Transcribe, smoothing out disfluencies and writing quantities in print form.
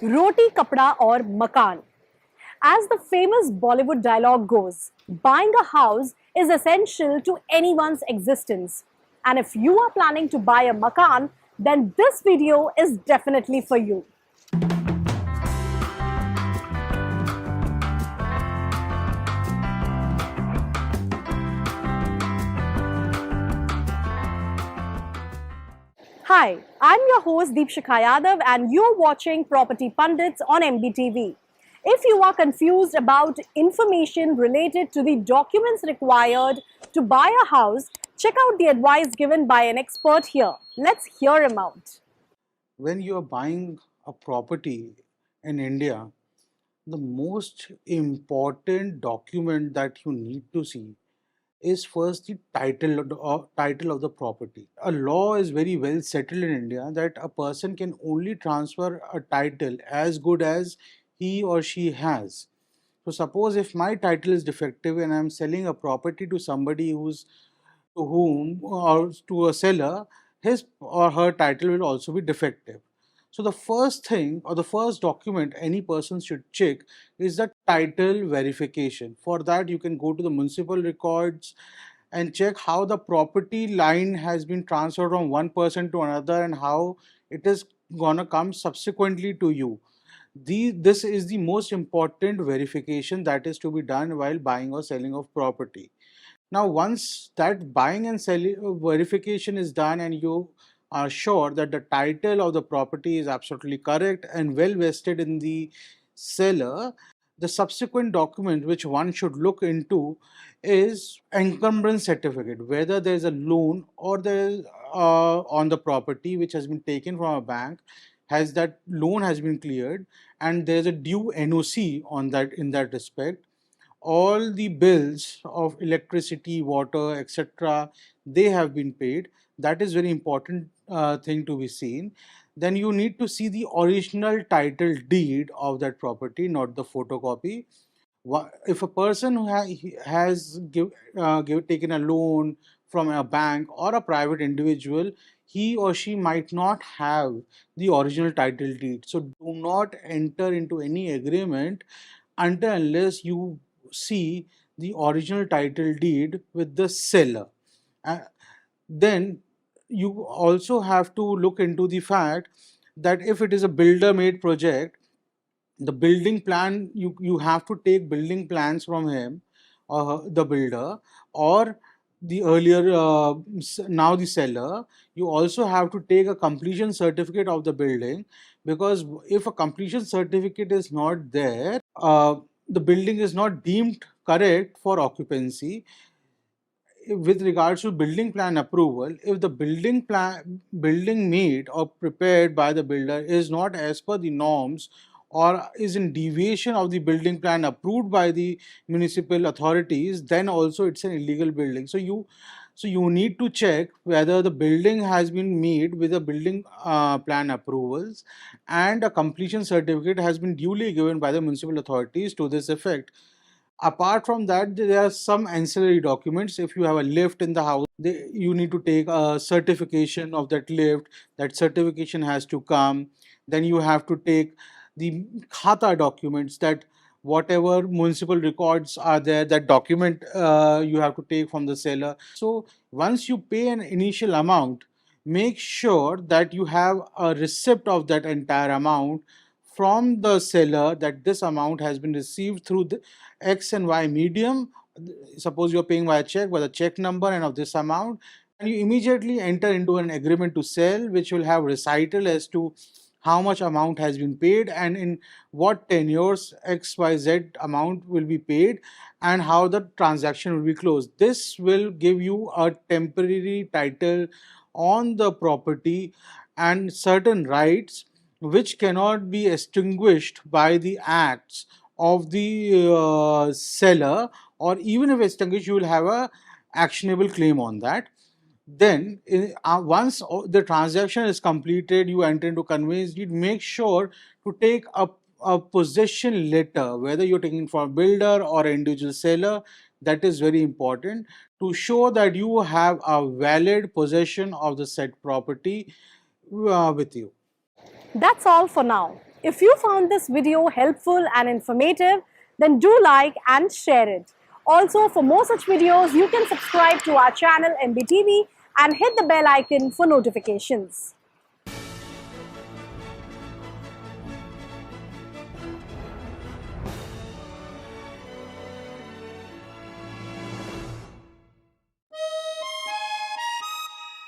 Roti, kapda or makan. As the famous Bollywood dialogue goes, buying a house is essential to anyone's existence. And if you are planning to buy a makan, then this video is definitely for you. Hi, I'm your host Deepshikha Yadav and you're watching Property Pundits on MBTV. If you are confused about information related to the documents required to buy a house, check out the advice given by an expert here. Let's hear him out. When you are buying a property in India, the most important document that you need to see is first the title of the property. A law is very well settled in India that a person can only transfer a title as good as he or she has. So suppose if my title is defective and I'm selling a property to somebody who's to whom or to a seller, his or her title will also be defective. So the first thing or the first document any person should check is the title verification. For that, you can go to the municipal records and check how the property line has been transferred from one person to another and how it is gonna come subsequently to you. This is the most important verification that is to be done while buying or selling of property. Now, once that buying and selling verification is done and you are sure that the title of the property is absolutely correct and well vested in the seller, the subsequent document which one should look into is encumbrance certificate, whether there is a loan or there is on the property which has been taken from a bank, has that loan has been cleared and there is a due NOC on that in that respect. All the bills of electricity, water, etc., they have been paid. That is very important thing to be seen. Then you need to see the original title deed of that property, not the photocopy. If a person who has taken a loan from a bank or a private individual, he or she might not have the original title deed. So do not enter into any agreement until unless you see the original title deed with the seller. Then you also have to look into the fact that if it is a builder made project, the building plan, you have to take building plans from him, the builder, or the earlier now the seller. You also have to take a completion certificate of the building, because if a completion certificate is not there, the building is not deemed correct for occupancy. With regards to building plan approval, if the building made or prepared by the builder is not as per the norms or is in deviation of the building plan approved by the municipal authorities, then also it's an illegal building. So you need to check whether the building has been made with a building plan approvals and a completion certificate has been duly given by the municipal authorities to this effect. Apart from that, there are some ancillary documents. If you have a lift in the house, you need to take a certification of that lift. That certification has to come. Then you have to take the khata documents, that whatever municipal records are there, that document you have to take from the seller. So once you pay an initial amount, make sure that you have a receipt of that entire amount from the seller, that this amount has been received through the X and Y medium. Suppose you're paying by a check, by the check number and of this amount, and you immediately enter into an agreement to sell, which will have recital as to how much amount has been paid and in what tenures XYZ amount will be paid and how the transaction will be closed. This will give you a temporary title on the property and certain rights which cannot be extinguished by the acts of the seller, or even if extinguished, you will have a actionable claim on that. Then once the transaction is completed, you enter into conveyance deed. Make sure to take a possession letter, whether you're taking from a builder or an individual seller. That is very important to show that you have a valid possession of the said property with you. That's all for now. If you found this video helpful and informative, then do like and share it. Also, for more such videos, you can subscribe to our channel MBTV and hit the bell icon for notifications.